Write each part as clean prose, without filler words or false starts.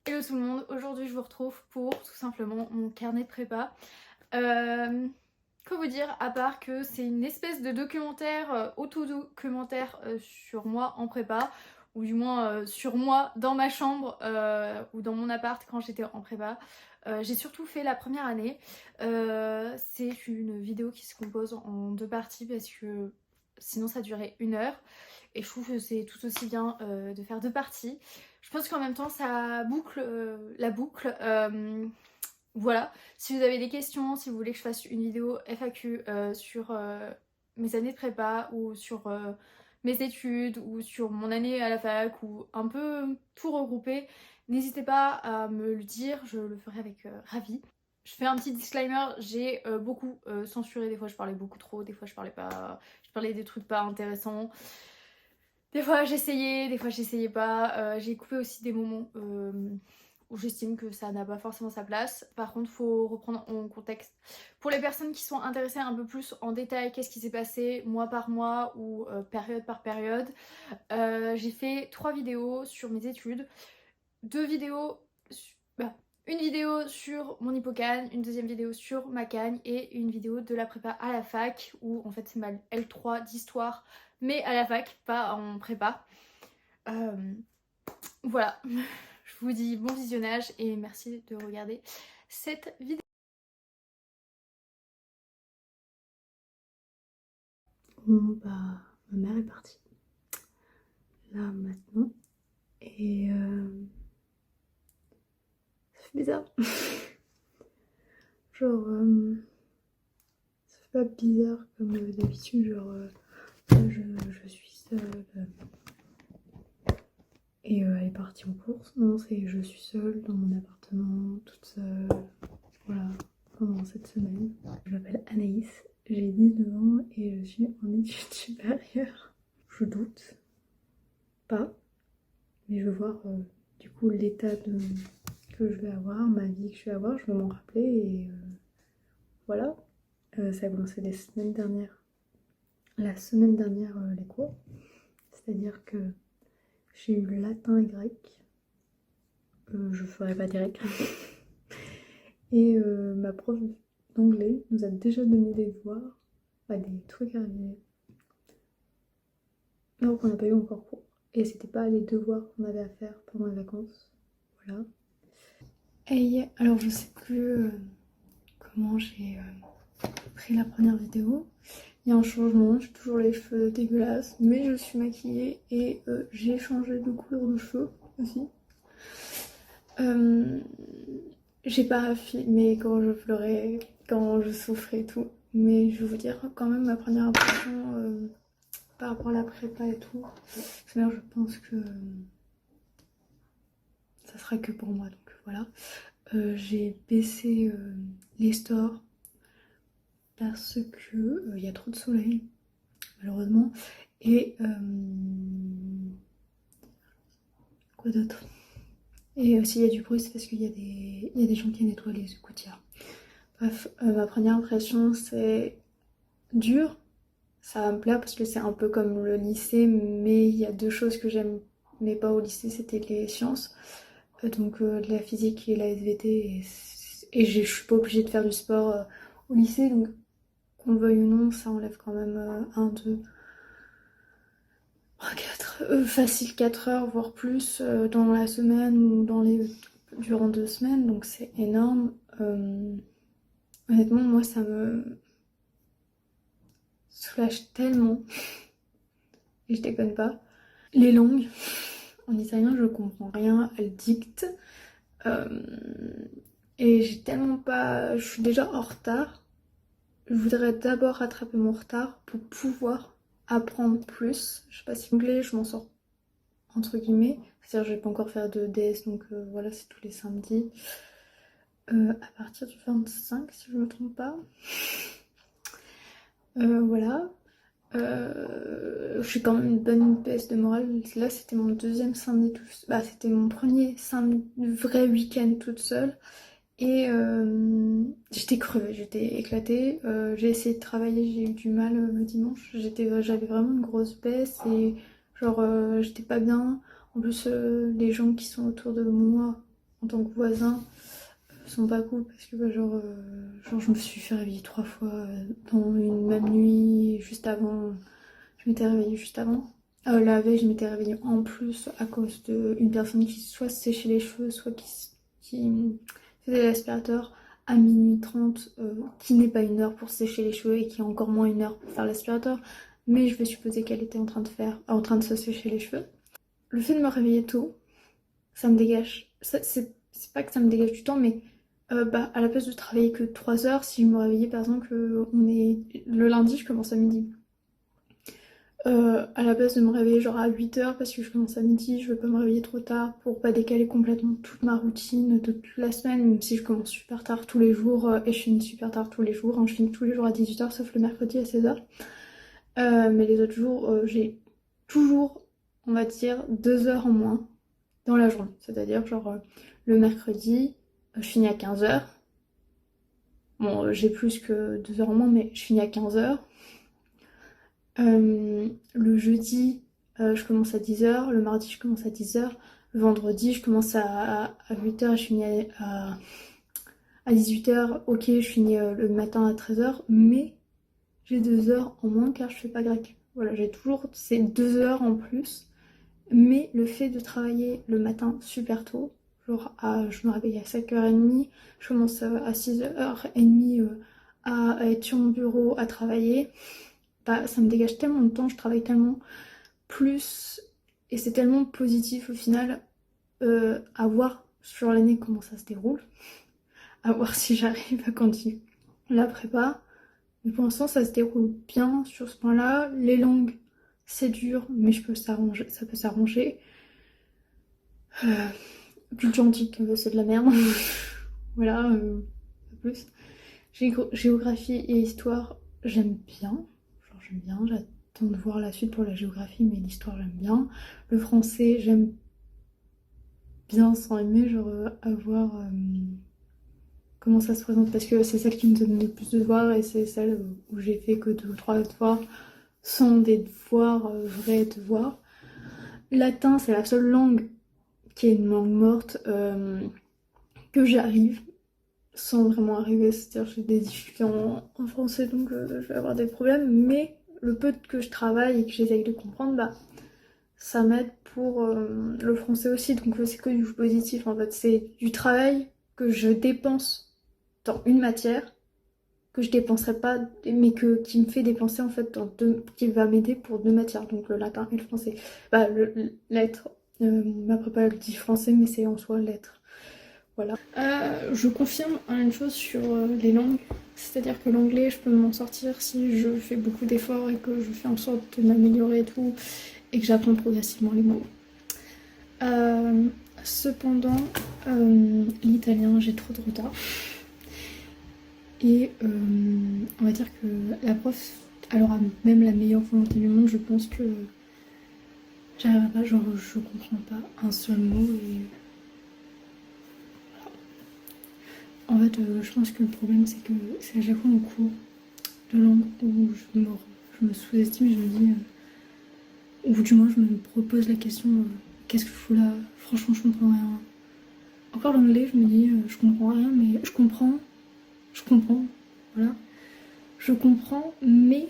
Hello tout le monde, aujourd'hui je vous retrouve pour tout simplement mon carnet de prépa. Quoi vous dire à part que c'est une espèce de documentaire, auto-documentaire sur moi en prépa, ou du moins sur moi dans ma chambre ou dans mon appart quand j'étais en prépa. J'ai surtout fait la première année. C'est une vidéo qui se compose en deux parties parce que sinon ça durait 1 heure. Et je trouve que c'est tout aussi bien de faire deux parties. Je pense qu'en même temps ça boucle la boucle. Voilà, si vous avez des questions, si vous voulez que je fasse une vidéo FAQ sur mes années de prépa ou sur mes études ou sur mon année à la fac ou un peu tout regroupé, n'hésitez pas à me le dire, je le ferai avec ravie. Je fais un petit disclaimer, j'ai beaucoup censuré, des fois je parlais beaucoup trop, des fois je parlais pas, je parlais des trucs pas intéressants. Des fois j'essayais, des fois j'essayais pas. J'ai coupé aussi des moments où j'estime que ça n'a pas forcément sa place. Par contre, faut reprendre en contexte. Pour les personnes qui sont intéressées un peu plus en détail, qu'est-ce qui s'est passé mois par mois ou période par période, j'ai fait 3 vidéos sur mes études, 2 vidéos, bah, une vidéo sur mon hippocane, une deuxième vidéo sur ma cagne et une vidéo de la prépa à la fac où en fait c'est ma L3 d'histoire mais à la fac, pas en prépa. Voilà, je vous dis bon visionnage et merci de regarder cette vidéo. Bon bah ma mère est partie là maintenant et ça fait bizarre. Genre ça fait pas bizarre comme d'habitude, genre je suis seule et elle est partie en course. Non, c'est je suis seule dans mon appartement, toute seule, voilà, pendant cette semaine. Je m'appelle Anaïs, j'ai 19 ans et je suis en études supérieures. Je doute pas, mais je veux voir du coup l'état que je vais avoir, ma vie que je vais avoir, je vais m'en rappeler et voilà. Ça a commencé la semaine dernière les cours, c'est-à-dire que j'ai eu latin et grec, je ferai pas direct, et ma prof d'anglais nous a déjà donné des devoirs, enfin, des trucs à réviser, alors qu'on n'a pas eu encore cours, et c'était pas les devoirs qu'on avait à faire pendant les vacances, voilà. Hey, alors je sais plus comment j'ai pris la première vidéo. Il y a un changement, j'ai toujours les cheveux dégueulasses, mais je suis maquillée et j'ai changé de couleur de cheveux aussi. J'ai pas filmé quand je pleurais, quand je souffrais et tout, mais je vais vous dire quand même ma première impression par rapport à la prépa et tout. Sinon, je pense que ça sera que pour moi, donc voilà. J'ai baissé les stores parce que il y a trop de soleil, malheureusement. Et quoi d'autre? Et s'il y a du bruit, c'est parce qu'il y a des gens qui nettoient les gouttières. Bref, ma première impression, c'est dur. Ça va me plaire parce que c'est un peu comme le lycée, mais il y a deux choses que j'aimais pas au lycée, c'était les sciences. Donc la physique et la SVT. Et je suis pas obligée de faire du sport au lycée, donc qu'on le veuille ou non, ça enlève quand même 1, 2, 4, facile 4 heures, voire plus dans la semaine ou durant 2 semaines, donc c'est énorme. Honnêtement, moi, ça me soulage tellement, et je déconne pas. Les langues, en italien, je comprends rien, elles dictent. Et j'ai tellement pas... Je suis déjà en retard. Je voudrais d'abord rattraper mon retard pour pouvoir apprendre plus. Je sais pas si anglais, je m'en sors entre guillemets. C'est-à-dire, je vais pas encore faire de DS, donc voilà, c'est tous les samedis. À partir du 25, si je me trompe pas. Voilà. Je suis quand même une bonne baisse de morale. Là, c'était mon deuxième samedi bah, c'était mon premier samedi, vrai week-end toute seule. Et j'étais crevée, j'étais éclatée. J'ai essayé de travailler, j'ai eu du mal le dimanche. J'avais vraiment une grosse baisse et genre j'étais pas bien. En plus, les gens qui sont autour de moi, en tant que voisins sont pas cool parce que bah, genre je me suis fait réveiller 3 fois dans une même nuit. Juste avant, je m'étais réveillée juste avant. La veille, je m'étais réveillée en plus à cause d'une personne qui soit se séchait les cheveux, soit qui faisait l'aspirateur à minuit 30, qui n'est pas une heure pour sécher les cheveux et qui est encore moins une heure pour faire l'aspirateur. Mais je vais supposer qu'elle était en train de se sécher les cheveux. Le fait de me réveiller tôt, ça me dégage. C'est pas que ça me dégage du temps, mais bah, à la place de travailler que 3 heures, si je me réveillais par exemple, le lundi, je commence à midi. À la place de me réveiller genre à 8 heures parce que je commence à midi, je veux pas me réveiller trop tard pour pas décaler complètement toute ma routine de toute la semaine, même si je commence super tard tous les jours et je finis super tard tous les jours. Hein, je finis tous les jours à 18 heures sauf le mercredi à 16 heures. Mais les autres jours, j'ai toujours, on va dire, 2 heures en moins dans la journée. C'est-à-dire genre le mercredi, je finis à 15 heures. Bon, j'ai plus que 2 heures en moins, mais je finis à 15 heures. Le jeudi, je commence à 10 heures. Le mardi, je commence à 10 heures. Le vendredi, je commence à 8 heures. Je finis à 18 heures. Ok, je finis le matin à 13 heures. Mais j'ai 2 heures en moins car je fais pas grec. Voilà, j'ai toujours ces 2 heures en plus. Mais le fait de travailler le matin super tôt, genre je me réveille à 5h30, je commence à 6h30 à être sur mon bureau, à travailler, bah ça me dégage tellement de temps, je travaille tellement plus et c'est tellement positif au final à voir sur l'année comment ça se déroule, à voir si j'arrive à continuer la prépa. Mais pour l'instant ça se déroule bien sur ce point-là. Les langues c'est dur mais ça peut s'arranger. Culture antique, c'est de la merde. Voilà, pas plus. Géographie et histoire, j'aime bien. Genre, j'aime bien, j'attends de voir la suite pour la géographie, mais l'histoire, j'aime bien. Le français, j'aime bien sans aimer, genre, à voir comment ça se présente, parce que c'est celle qui me donne le plus de devoirs et c'est celle où j'ai fait que 2 ou 3 devoirs sans des devoirs, vrais devoirs. Latin, c'est la seule langue qui est une langue morte que j'arrive sans vraiment arriver, c'est-à-dire j'ai des difficultés en français donc je vais avoir des problèmes, mais le peu que je travaille et que j'essaye de comprendre, bah ça m'aide pour le français aussi, donc c'est que du positif en fait, c'est du travail que je dépense dans une matière que je dépenserais pas, mais qui me fait dépenser en fait qui va m'aider pour 2 matières, donc le latin et le français. Bah lettres, ma prépa elle dit français mais c'est en soi lettres. Voilà. Je confirme une chose sur les langues, c'est-à-dire que l'anglais, je peux m'en sortir si je fais beaucoup d'efforts et que je fais en sorte de m'améliorer et tout, et que j'apprends progressivement les mots. Cependant, l'italien, j'ai trop de retard. Et on va dire que la prof, elle aura même la meilleure volonté du monde, je pense que j'arriverai pas, genre je comprends pas un seul mot et... En fait, je pense que le problème, c'est que c'est à chaque fois en cours de langue où je me sous-estime et je me dis... ou du moins, je me propose la question qu'est-ce que je fous là? Franchement, je comprends rien. Encore l'anglais, je me dis je comprends rien, mais je comprends. Voilà. Je comprends, mais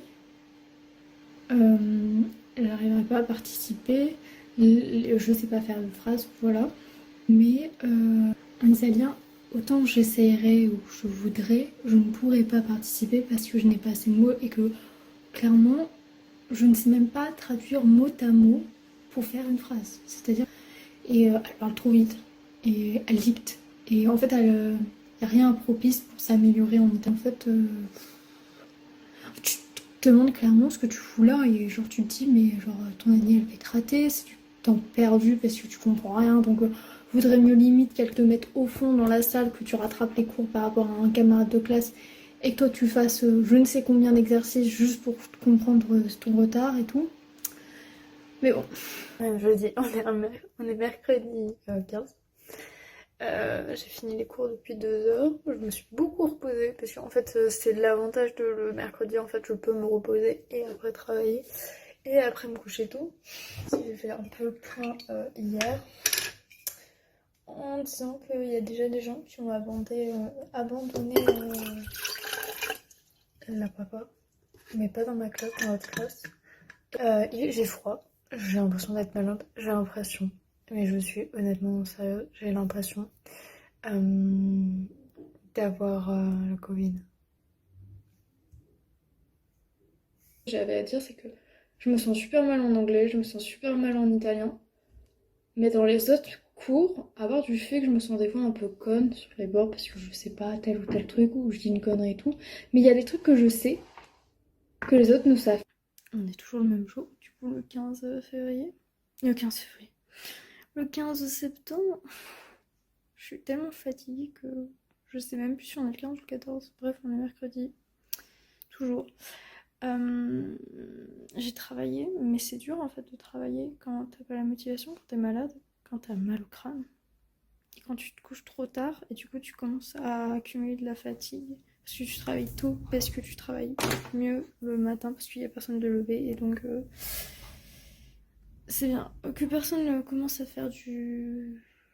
j'arriverai pas à participer. Je sais pas faire de phrases, voilà. Mais en italien, autant j'essayerais ou je voudrais, je ne pourrais pas participer parce que je n'ai pas assez de mots et que clairement, je ne sais même pas traduire mot à mot pour faire une phrase. C'est-à-dire, et elle parle trop vite et elle dicte. Et en fait, il n'y a rien propice pour s'améliorer en italien. En fait, tu te demandes clairement ce que tu fous là et genre tu te dis mais genre ton année elle va être ratée, c'est du temps perdu parce que tu comprends rien, donc vaudrait mieux limite qu'elle te mette au fond dans la salle, que tu rattrapes les cours par rapport à un camarade de classe et que toi tu fasses je ne sais combien d'exercices juste pour comprendre ton retard et tout. Mais bon. Jeudi, on est mercredi 15. J'ai fini les cours depuis 2 heures. Je me suis beaucoup reposée parce qu'en fait c'est l'avantage de le mercredi, en fait je peux me reposer et après travailler et après me coucher tôt. J'ai fait un peu le point hier. en disant qu'il y a déjà des gens qui ont abandonné la prépa, mais pas dans ma classe, dans notre classe. J'ai froid, j'ai l'impression d'être malade, j'ai l'impression, mais je suis honnêtement sérieuse, j'ai l'impression d'avoir le Covid. J'avais à dire, c'est que je me sens super mal en anglais, je me sens super mal en italien, mais dans les autres cours, à part du fait que je me sens des fois un peu conne sur les bords parce que je sais pas tel ou tel truc ou je dis une connerie et tout, mais il y a des trucs que je sais que les autres ne savent. On est toujours le même jour, du coup le 15 février. Le 15 février. Le 15 septembre. Je suis tellement fatiguée que je sais même plus si on est le 15 ou le 14. Bref, on est mercredi. Toujours. J'ai travaillé, mais c'est dur en fait de travailler quand t'as pas la motivation, quand t'es malade, quand t'as mal au crâne. Et quand tu te couches trop tard et du coup tu commences à accumuler de la fatigue. Parce que tu travailles tôt, parce que tu travailles mieux le matin, parce qu'il n'y a personne de lever. Et donc c'est bien que personne commence à faire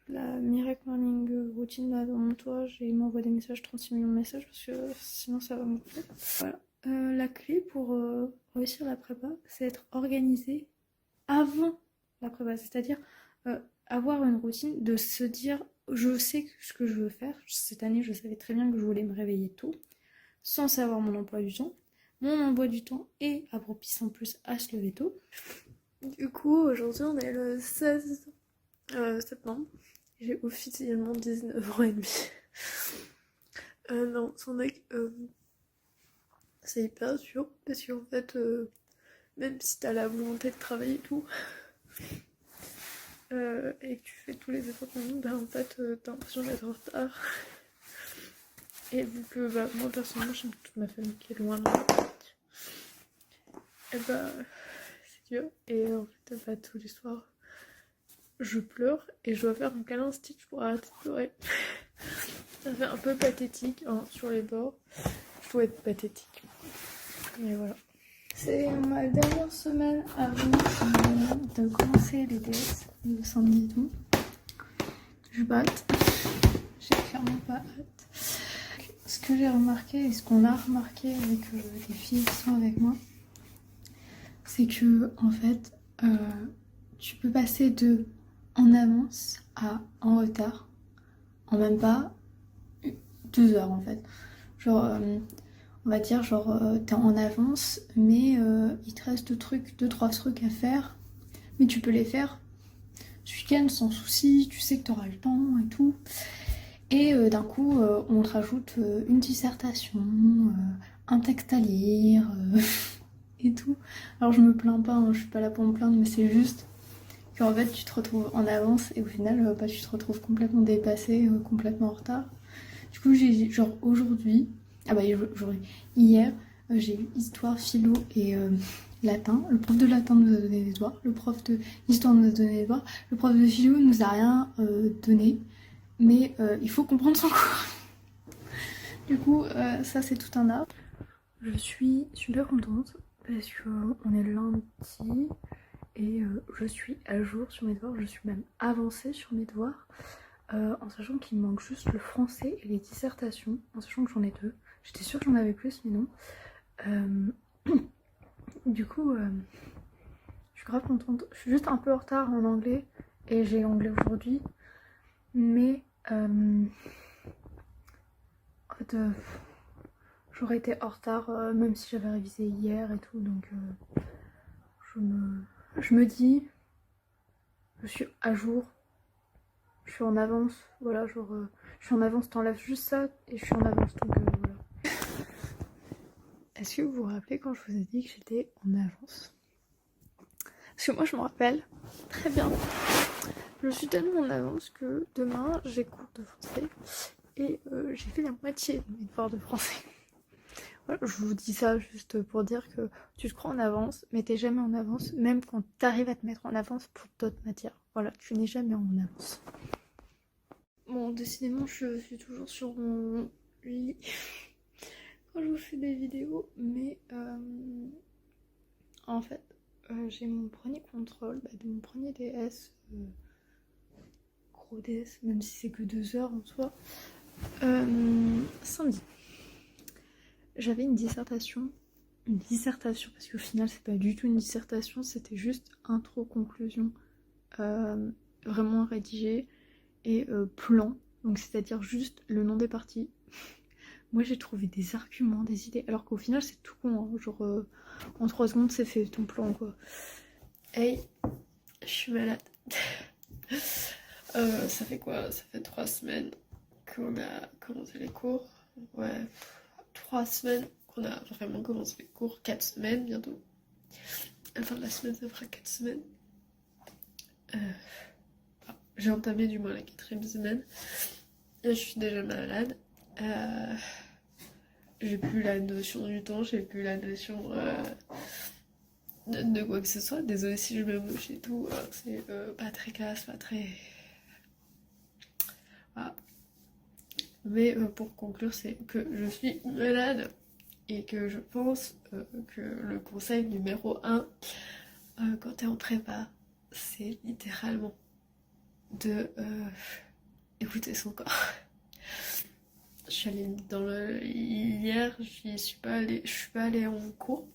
la Miracle Morning routine là dans mon entourage et m'envoie des messages, 36 millions de messages, parce que sinon ça va me gonfler. Voilà. La clé pour réussir la prépa, c'est être organisé avant la prépa, c'est-à-dire avoir une routine, de se dire je sais ce que je veux faire. Cette année, je savais très bien que je voulais me réveiller tôt, sans savoir mon emploi du temps. Mon emploi du temps est propice en plus à se lever tôt. Du coup, aujourd'hui, on est le 16 septembre. J'ai officiellement 19 ans et demi. Non, sans deck, c'est hyper dur parce qu'en fait, même si t'as la volonté de travailler et tout, et que tu fais tous les efforts du monde, bah en fait, t'as l'impression d'être en retard. Et vu que bah, moi personnellement, j'ai toute ma famille qui est loin de moi, et bah c'est dur. Et en fait, bah, tous les soirs, je pleure et je dois faire un câlin Stitch pour arrêter de pleurer. Ça fait un peu pathétique hein, sur les bords. Je dois être pathétique. Mais voilà. C'est ma dernière semaine avant de commencer les DS de samedi et tout. Je batte. J'ai clairement pas hâte. Ce que j'ai remarqué et ce qu'on a remarqué avec les filles qui sont avec moi, c'est que en fait, tu peux passer de en avance à en retard en même pas 2 heures en fait. Genre, on va dire, genre, t'es en avance, mais il te reste 2-3 trucs à faire, mais tu peux les faire ce week-end sans souci, tu sais que t'auras le temps et tout. Et d'un coup, on te rajoute une dissertation, un texte à lire et tout. Alors je me plains pas, hein, je suis pas là pour me plaindre, mais c'est juste qu'en fait tu te retrouves en avance et au final bah, tu te retrouves complètement dépassé, complètement en retard. Du coup j'ai genre aujourd'hui, ah bah aujourd'hui, hier j'ai eu histoire, philo et latin. Le prof de latin nous a donné des devoirs, le prof de histoire nous a donné des devoirs, le prof de philo nous a rien donné, mais il faut comprendre son cours. Du coup ça c'est tout un art. Je suis super contente parce qu'on est lundi et je suis à jour sur mes devoirs, je suis même avancée sur mes devoirs. En sachant qu'il me manque juste le français et les dissertations, en sachant que j'en ai 2. J'étais sûre que j'en avais plus, mais non. Du coup, je suis grave contente. Je suis juste un peu en retard en anglais, et j'ai anglais aujourd'hui. Mais, en fait, j'aurais été en retard, même si j'avais révisé hier et tout. Donc, je me dis, je suis à jour. Je suis en avance, voilà, genre, je suis en avance, t'enlèves juste ça et je suis en avance, donc voilà. Est-ce que vous vous rappelez quand je vous ai dit que j'étais en avance? Parce que moi je me rappelle très bien. Je suis tellement en avance que demain j'ai cours de français et j'ai fait la moitié de mes devoirs de français. Voilà, je vous dis ça juste pour dire que tu te crois en avance, mais t'es jamais en avance, même quand t'arrives à te mettre en avance pour d'autres matières. Voilà, tu n'es jamais en avance. Bon, décidément, je suis toujours sur mon lit quand je vous fais des vidéos, mais en fait, j'ai mon premier contrôle de mon premier DS trop DS, même si c'est que 2 heures en soi. Samedi, j'avais une dissertation. Parce qu'au final c'est pas du tout une dissertation, c'était juste intro-conclusion vraiment rédigée et plan, donc c'est-à-dire juste le nom des parties. Moi j'ai trouvé des arguments, des idées, alors qu'au final c'est tout con, hein. Genre en 3 secondes c'est fait ton plan quoi. Hey, je suis malade. Ça fait quoi? Ça fait 3 semaines qu'on a commencé les cours. Ouais, 3 semaines qu'on a vraiment commencé les cours, 4 semaines bientôt. À la fin de la semaine, ça fera 4 semaines. J'ai entamé du moins la 4e semaine. Et je suis déjà malade. J'ai plus la notion du temps, j'ai plus la notion de quoi que ce soit. Désolée si je me mouche et tout. C'est pas très classe, pas très... Voilà. Mais pour conclure, c'est que je suis malade et que je pense que le conseil numéro 1 quand t'es en prépa, c'est littéralement de écouter son corps. Je suis allée hier, je suis pas allée en cours.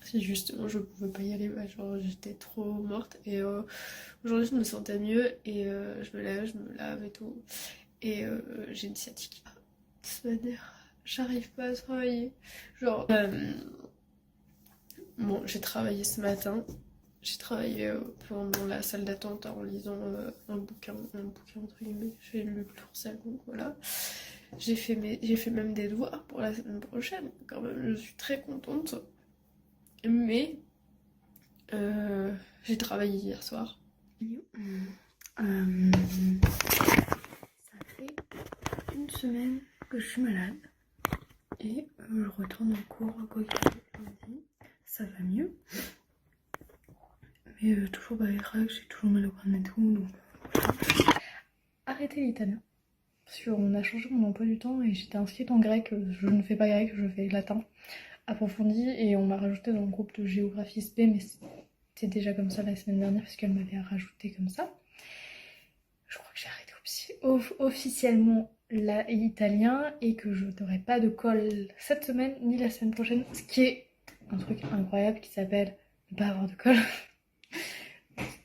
C'est justement je pouvais pas y aller, genre j'étais trop morte et aujourd'hui je me sentais mieux et je me lève, je me lave et tout et j'ai une sciatique. De toute manière, j'arrive pas à travailler. Genre bon, j'ai travaillé ce matin. J'ai travaillé pendant la salle d'attente en lisant un bouquin entre guillemets. J'ai lu le Tourcelle, donc voilà. J'ai fait même des devoirs pour la semaine prochaine. Quand même, je suis très contente. Mais j'ai travaillé hier soir. Ça fait une semaine que je suis malade. Et je retourne en cours quoi qu'il arrive lundi. Ça va mieux. Mais toujours pas les règles, j'ai toujours mal au crâne et tout. Donc arrêtez l'italien. Parce qu'on a changé mon emploi du temps et j'étais inscrite en grec. Je ne fais pas grec, je fais latin approfondi. Et on m'a rajouté dans le groupe de géographie SP, mais c'était déjà comme ça la semaine dernière parce qu'elle m'avait rajouté comme ça. Je crois que j'ai arrêté officiellement l'italien et que je n'aurai pas de colle cette semaine ni la semaine prochaine. Ce qui est un truc incroyable qui s'appelle ne pas avoir de colle.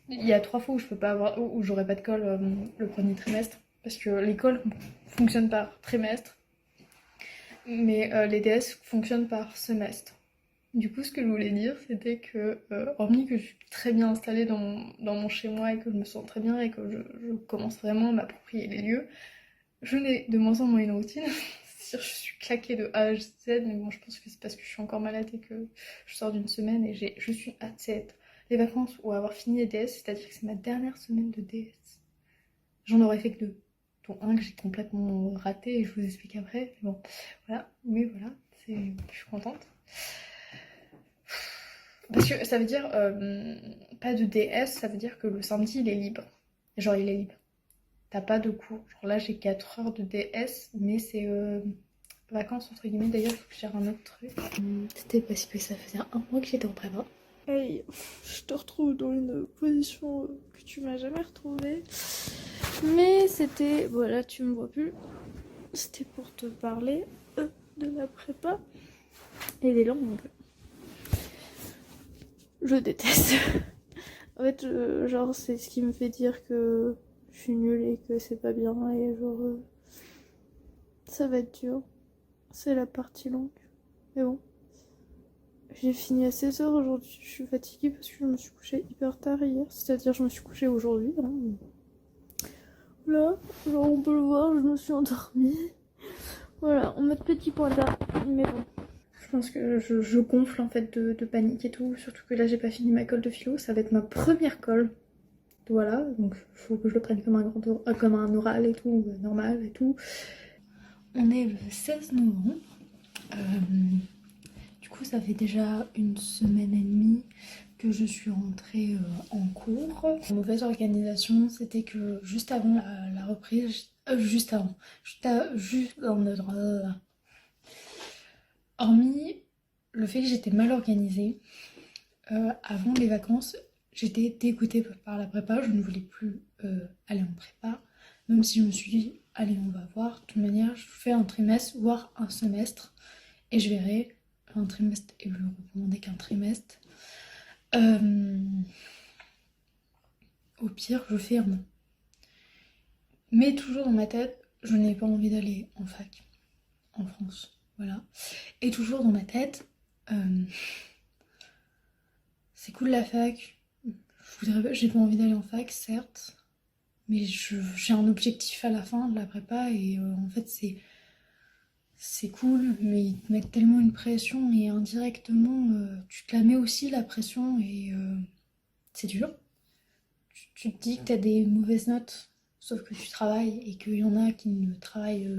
Il y a 3 fois où je peux pas avoir, où j'aurai pas de colle le premier trimestre. Parce que l'école fonctionne par trimestre, mais les DS fonctionnent par semestre. Du coup, ce que je voulais dire, c'était que, hormis que je suis très bien installée dans mon chez-moi et que je me sens très bien et que je commence vraiment à m'approprier les lieux, je n'ai de moins en moins une routine. C'est-à-dire, je suis claquée de A à Z, mais bon, je pense que c'est parce que je suis encore malade et que je sors d'une semaine et je suis hâte les vacances ou avoir fini les DS, c'est-à-dire que c'est ma dernière semaine de DS. J'en aurais fait que 2. Dont un que j'ai complètement raté et je vous explique après. Mais bon, voilà. Oui, voilà. Je suis contente. Parce que ça veut dire pas de DS, ça veut dire que le samedi il est libre. Genre il est libre. T'as pas de cours. Genre là j'ai 4 heures de DS, mais c'est vacances entre guillemets. D'ailleurs, il faut que je gère un autre truc. C'était parce que ça faisait un mois que j'étais en prépa. Hey, je te retrouve dans une position que tu m'as jamais retrouvée. Mais c'était, voilà, tu me vois plus. C'était pour te parler de la prépa et des langues. Je déteste. En fait, genre, c'est ce qui me fait dire que je suis nulle et que c'est pas bien. Et genre, ça va être dur. C'est la partie longue. Mais bon. J'ai fini à 16h aujourd'hui. Je suis fatiguée parce que je me suis couchée hyper tard hier. C'est-à-dire, je me suis couchée aujourd'hui. Hein. Là, genre, on peut le voir, je me suis endormie. Voilà, on met de petits points là. Mais bon. Je pense que je gonfle en fait de panique et tout. Surtout que là, j'ai pas fini ma colle de philo. Ça va être ma première colle. Voilà, donc il faut que je le prenne comme un oral et tout, normal et tout. On est le 16 novembre. Du coup, ça fait déjà une semaine et demie que je suis rentrée en cours. La mauvaise organisation, c'était que juste avant la reprise, hormis le fait que j'étais mal organisée, avant les vacances, j'étais dégoûtée par la prépa, je ne voulais plus aller en prépa, même si je me suis dit, allez, on va voir. De toute manière, je fais un trimestre, voire un semestre, et je verrai. Un trimestre est plus recommandé qu'un trimestre. Au pire, je fais un an. Mais toujours dans ma tête, je n'ai pas envie d'aller en fac, en France, voilà. Et toujours dans ma tête, c'est cool la fac, j'ai pas envie d'aller en fac, certes, mais j'ai un objectif à la fin de la prépa et en fait c'est cool, mais ils te mettent tellement une pression et indirectement tu te la mets aussi la pression et c'est dur. Tu te dis que t'as des mauvaises notes, sauf que tu travailles et qu'il y en a qui ne travaillent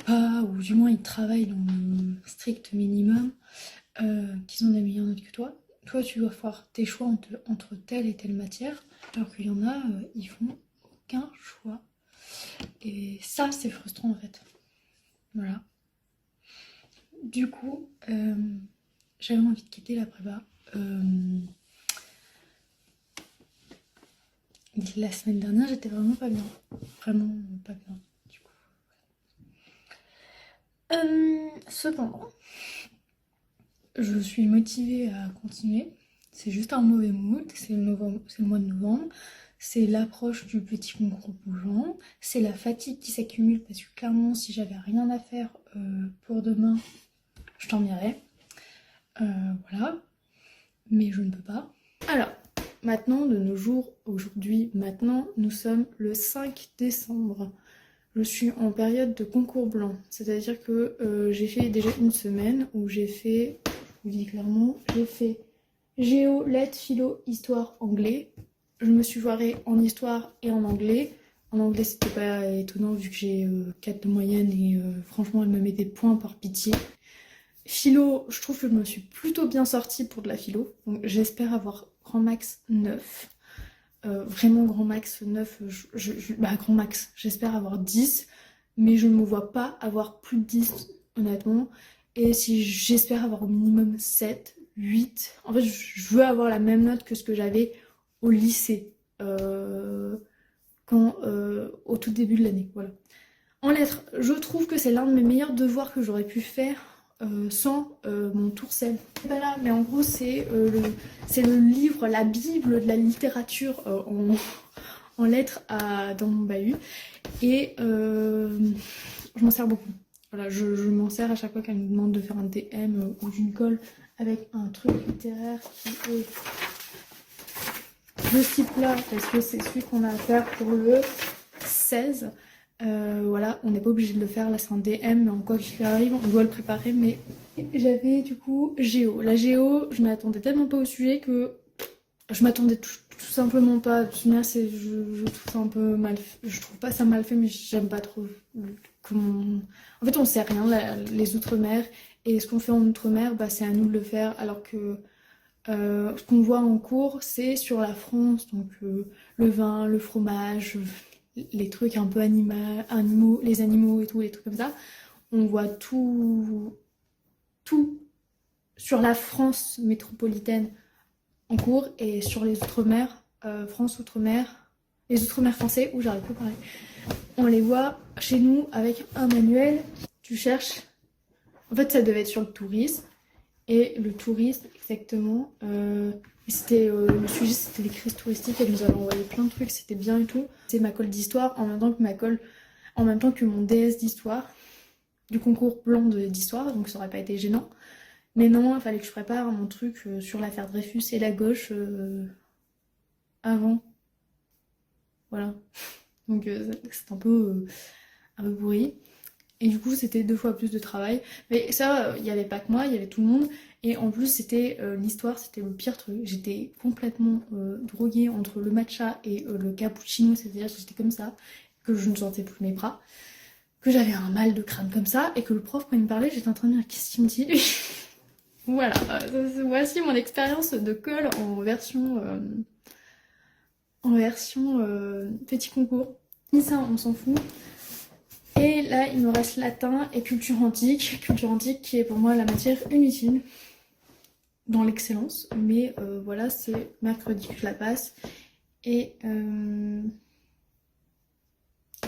pas, ou du moins ils travaillent dans le strict minimum, qu'ils ont des meilleures notes que toi. Toi, tu dois faire tes choix entre telle et telle matière, alors qu'il y en a, ils font aucun choix. Et ça, c'est frustrant en fait. Voilà. Du coup, j'avais envie de quitter la prépa. La semaine dernière, j'étais vraiment pas bien. Vraiment pas bien, du coup. Cependant, je suis motivée à continuer. C'est juste un mauvais mood. C'est le mois de novembre. C'est l'approche du petit concours bougeant. C'est la fatigue qui s'accumule parce que clairement, si j'avais rien à faire pour demain, je t'enverrais. Voilà. Mais je ne peux pas. Alors, maintenant, de nos jours, maintenant, nous sommes le 5 décembre. Je suis en période de concours blanc. C'est-à-dire que j'ai fait déjà une semaine où j'ai fait, je vous dis clairement, j'ai fait géo, lettres, philo, histoire, anglais. Je me suis foirée en histoire et en anglais. En anglais, c'était pas étonnant vu que j'ai 4 de moyenne et franchement, elle me met des points par pitié. Philo, je trouve que je me suis plutôt bien sortie pour de la philo. Donc j'espère avoir grand max 9. Vraiment grand max 9. Grand max, j'espère avoir 10. Mais je ne me vois pas avoir plus de 10, honnêtement. Et si j'espère avoir au minimum 7, 8. En fait, je veux avoir la même note que ce que j'avais au lycée. Au tout début de l'année. Voilà. En lettres, je trouve que c'est l'un de mes meilleurs devoirs que j'aurais pu faire sans mon Tourcel. Voilà, mais en gros c'est le livre, la bible de la littérature en lettres dans mon bahut. Et je m'en sers beaucoup. Voilà, je m'en sers à chaque fois qu'elle me demande de faire un DM ou une colle avec un truc littéraire qui est de ce type là, parce que c'est celui qu'on a à faire pour le 16. Voilà, on n'est pas obligé de le faire, là c'est un DM, mais en quoi qu'il arrive, on doit le préparer. Mais j'avais du coup géo. La géo, je m'attendais tellement pas au sujet que je m'attendais tout simplement pas. Je trouve ça un peu mal fait. Je trouve pas ça mal fait, mais j'aime pas trop comment. En fait, on sait rien, les outre-mer, et ce qu'on fait en outre-mer, bah, c'est à nous de le faire, alors que ce qu'on voit en cours, c'est sur la France, donc le vin, le fromage, les trucs un peu animaux, les animaux et tout, les trucs comme ça. On voit tout sur la France métropolitaine en cours, et sur les outre-mer, France outre-mer, les outre-mer français, où j'arrive pas à parler, on les voit chez nous avec un manuel. Tu cherches. En fait, ça devait être sur le tourisme. Et le tourisme, exactement. C'était le sujet, c'était les crises touristiques. Elle nous avait envoyé plein de trucs, c'était bien et tout. C'est ma colle d'histoire en même temps que mon DS d'histoire, du concours blanc d'histoire, donc ça aurait pas été gênant. Mais non, il fallait que je prépare mon truc sur l'affaire Dreyfus et la gauche avant. Voilà. Donc c'est un peu pourri. Et du coup, c'était 2 fois plus de travail. Mais ça, il n'y avait pas que moi, il y avait tout le monde. Et en plus, c'était l'histoire, c'était le pire truc. J'étais complètement droguée entre le matcha et le cappuccino. C'est-à-dire que j'étais comme ça, que je ne sentais plus mes bras, que j'avais un mal de crâne comme ça, et que le prof, quand il me parlait, j'étais en train de me dire qu'est-ce qu'il me dit. Voilà, voici mon expérience de colle en version petit concours. Ni ça, on s'en fout. Et là, il me reste latin et culture antique qui est pour moi la matière inutile. dans l'excellence, mais voilà, c'est mercredi que je la passe. Et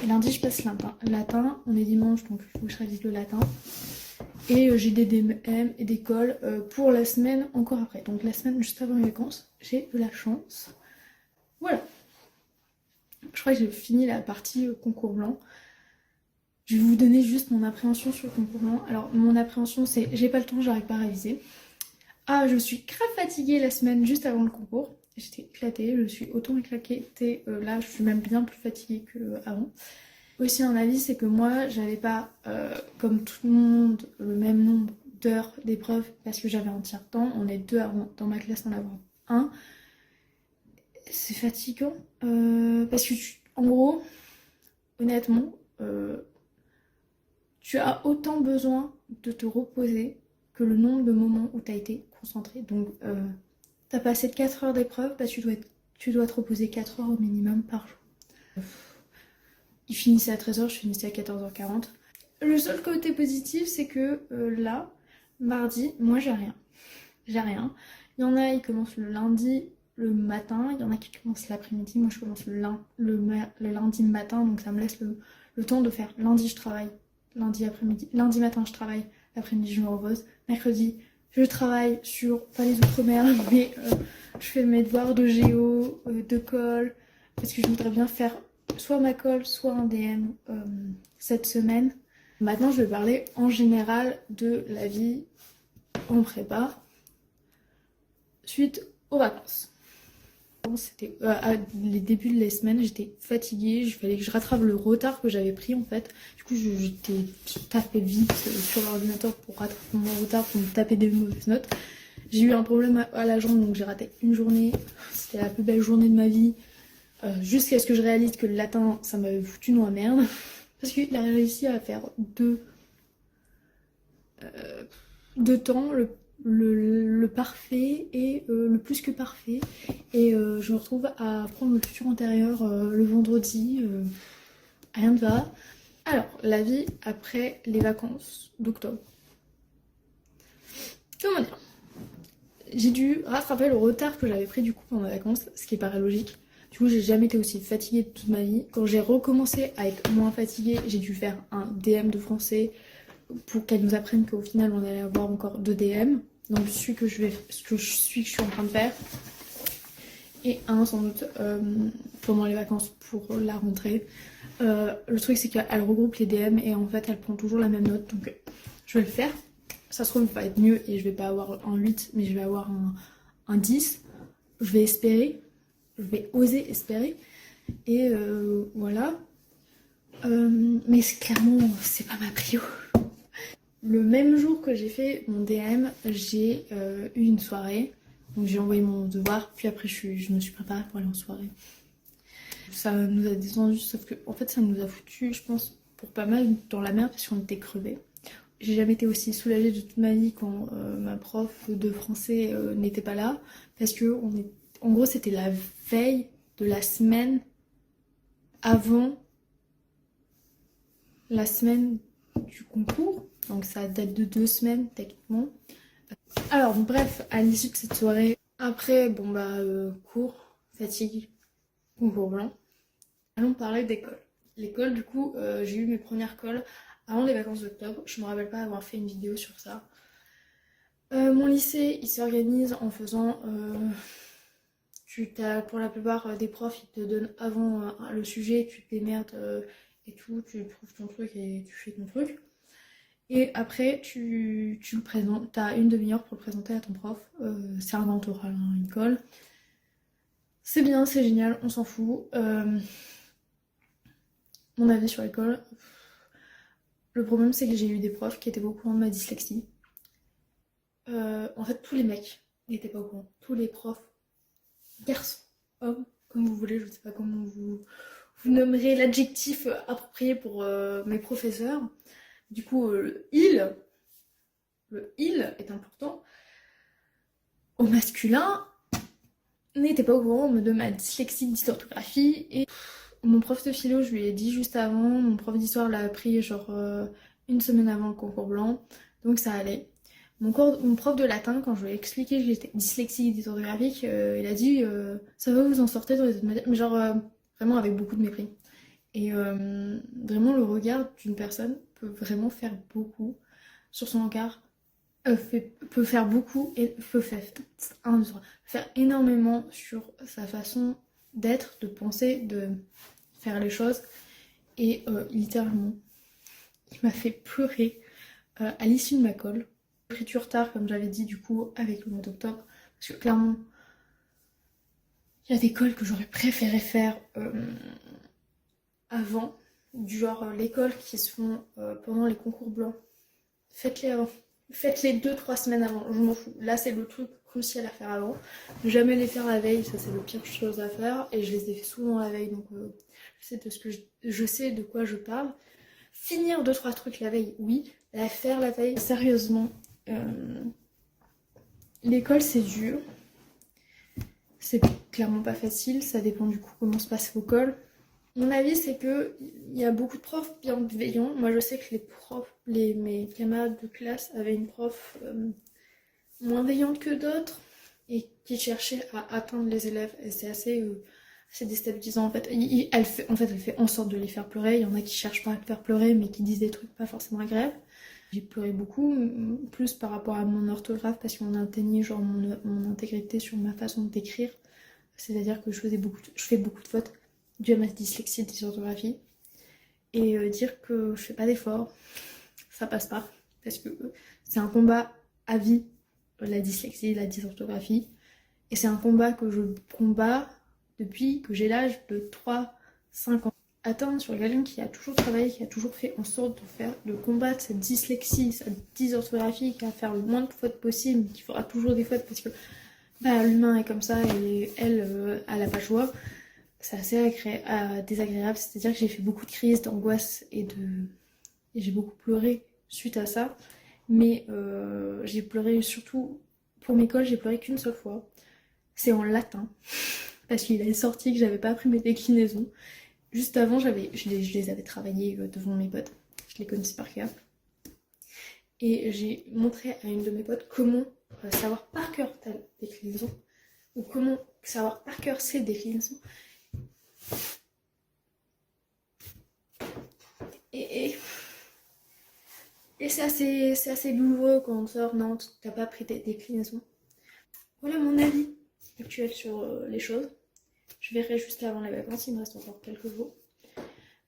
lundi, je passe latin. On est dimanche, donc il faut que je révise le latin. Et j'ai des DM et des cols pour la semaine encore après. Donc la semaine juste avant les vacances, j'ai de la chance. Voilà. Je crois que j'ai fini la partie concours blanc. Je vais vous donner juste mon appréhension sur le concours blanc. Alors mon appréhension c'est j'ai pas le temps, j'arrive pas à réviser. Ah, je suis grave fatiguée la semaine juste avant le concours. J'étais éclatée, je suis autant éclatée. Là, je suis même bien plus fatiguée qu'avant. Aussi un avis, c'est que moi, j'avais pas, comme tout le monde, le même nombre d'heures d'épreuves parce que j'avais un tiers-temps. On est deux dans ma classe en avoir un. C'est fatigant parce que, en gros, honnêtement, tu as autant besoin de te reposer que le nombre de moments où tu as été concentré. Donc, tu as passé 4 heures d'épreuve, bah, tu dois te reposer 4 heures au minimum par jour. Il finissait à 13h, je finissais à 14h40. Le seul côté positif, c'est que là, mardi, moi j'ai rien. J'ai rien. Il y en a, ils commencent le lundi le matin, il y en a qui commencent l'après-midi. Moi je commence le lundi matin, donc ça me laisse le temps de faire. Lundi, je travaille. Lundi après-midi. Lundi matin, je travaille. L'après-midi, je me repose. Mercredi, je travaille sur, pas les outre-mer, mais je fais mes devoirs de géo, de colle, parce que je voudrais bien faire soit ma colle, soit un DM cette semaine. Maintenant, je vais parler en général de la vie en prépa suite aux vacances. C'était les débuts de la semaine, j'étais fatiguée, il fallait que je rattrape le retard que j'avais pris en fait. Du coup, j'étais tapé vite sur l'ordinateur pour rattraper mon retard, pour me taper des mauvaises notes. J'ai eu un problème à la jambe, donc j'ai raté une journée. C'était la plus belle journée de ma vie. Jusqu'à ce que je réalise que le latin, ça m'avait foutu dans la merde. Parce qu'il a réussi à faire deux temps, le parfait et le plus que parfait. Et je me retrouve à prendre le futur antérieur le vendredi. Rien ne va. Alors, la vie après les vacances d'octobre. Comment dire? J'ai dû rattraper le retard que j'avais pris du coup pendant les vacances, ce qui paraît logique. Du coup, j'ai jamais été aussi fatiguée de toute ma vie. Quand j'ai recommencé à être moins fatiguée, j'ai dû faire un DM de français pour qu'elle nous apprenne qu'au final, on allait avoir encore 2 DM. Donc, celui que je suis en train de faire. Et un sans doute pendant les vacances pour la rentrée. Le truc, c'est qu'elle regroupe les DM et en fait, elle prend toujours la même note. Donc, je vais le faire. Ça se trouve, ça va être mieux et je vais pas avoir un 8, mais je vais avoir un 10. Je vais espérer. Je vais oser espérer. Et voilà. Mais clairement, c'est pas ma prio. Le même jour que j'ai fait mon DM, j'ai eu une soirée. Donc j'ai envoyé mon devoir, puis après je me suis préparée pour aller en soirée. Ça nous a descendu, sauf que en fait ça nous a foutu, je pense, pour pas mal dans la merde parce qu'on était crevés. J'ai jamais été aussi soulagée de toute ma vie quand ma prof de français n'était pas là. Parce que en gros c'était la veille de la semaine avant la semaine du concours. Donc ça date de 2 semaines techniquement. Alors bref, à l'issue de cette soirée, après bon bah cours, fatigue, concours blanc. Allons parler d'école. L'école du coup, j'ai eu mes premières colles avant les vacances d'octobre. Je me rappelle pas avoir fait une vidéo sur ça. Mon lycée, il s'organise en faisant... pour la plupart des profs, ils te donnent avant le sujet, tu te démerdes et tout, tu trouves ton truc et tu fais ton truc. Et après, tu le présentes, t'as une demi-heure pour le présenter à ton prof. C'est un grand oral, hein, une colle. C'est bien, c'est génial, on s'en fout. Mon avis sur l'école, le problème c'est que j'ai eu des profs qui étaient pas au courant de ma dyslexie. En fait, tous les mecs n'étaient pas au courant. Tous les profs, garçons, hommes, comme vous voulez, je sais pas comment vous nommerez l'adjectif approprié pour mes professeurs. Du coup, le il est important. Au masculin, n'était pas au courant de ma dyslexie d'orthographie. Et mon prof de philo, je lui ai dit juste avant. Mon prof d'histoire l'a appris genre une semaine avant le concours blanc. Donc ça allait. Mon prof de latin, quand je lui ai expliqué que j'étais dyslexique et dysorthographique, il a dit ça va, vous en sortez dans les autres matières. Mais genre, vraiment avec beaucoup de mépris. Et vraiment, le regard d'une personne peut vraiment faire beaucoup sur son regard. Peut faire beaucoup et faire énormément sur sa façon d'être, de penser, de faire les choses. Et littéralement, il m'a fait pleurer à l'issue de ma colle. J'ai pris du retard, comme j'avais dit, du coup, avec le mois d'octobre. Parce que clairement, il y a des colles que j'aurais préféré faire avant. Du genre l'école qui se font pendant les concours blancs. Faites-les avant. Faites-les 2-3 semaines avant, je m'en fous. Là, c'est le truc crucial à faire avant. Ne jamais les faire la veille, ça c'est le pire chose à faire. Et je les ai fait souvent la veille, donc je sais de quoi je parle. Finir 2-3 trucs la veille, oui. La faire la veille, sérieusement. L'école, c'est dur. C'est clairement pas facile, ça dépend du coup comment se passe vos cols. Mon avis, c'est que il y a beaucoup de profs bienveillants. Moi, je sais que mes camarades de classe avaient une prof moins veillante que d'autres et qui cherchait à atteindre les élèves. Et c'est assez déstabilisant en fait. Elle fait en sorte de les faire pleurer. Il y en a qui cherchent pas à te faire pleurer, mais qui disent des trucs pas forcément agréables. J'ai pleuré beaucoup, plus par rapport à mon orthographe, parce qu'on a atteigné genre mon intégrité sur ma façon d'écrire. C'est-à-dire que je fais beaucoup de fautes dû à ma dyslexie et dysorthographie. Et dire que je fais pas d'efforts, ça passe pas. Parce que c'est un combat à vie, la dyslexie, la dysorthographie. Et c'est un combat que je combats depuis que j'ai l'âge de 3-5 ans. Atteindre sur quelqu'un qui a toujours travaillé, qui a toujours fait en sorte de combattre cette dyslexie, cette dysorthographie, qui va faire le moins de fautes possible, qui fera toujours des fautes parce que bah, l'humain est comme ça et elle a pas le choix. C'est assez désagréable, c'est-à-dire que j'ai fait beaucoup de crises d'angoisse et j'ai beaucoup pleuré suite à ça. Mais j'ai pleuré surtout, pour mes cols, j'ai pleuré qu'une seule fois. C'est en latin, parce qu'il est sorti que j'avais pas appris mes déclinaisons. Juste avant, je les avais travaillées devant mes potes, je les connaissais par cœur. Et j'ai montré à une de mes potes comment savoir par cœur ta déclinaison, ou comment savoir par cœur ces déclinaisons. Et c'est assez douloureux quand on sort, non, t'as pas pris tes déclinaisons. Voilà mon avis actuel sur les choses. Je verrai juste avant les vacances, il me reste encore quelques jours.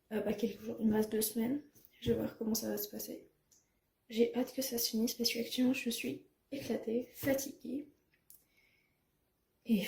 Pas quelques jours, il me reste 2 semaines. Je vais voir comment ça va se passer. J'ai hâte que ça se finisse parce qu'actuellement je suis éclatée, fatiguée. Et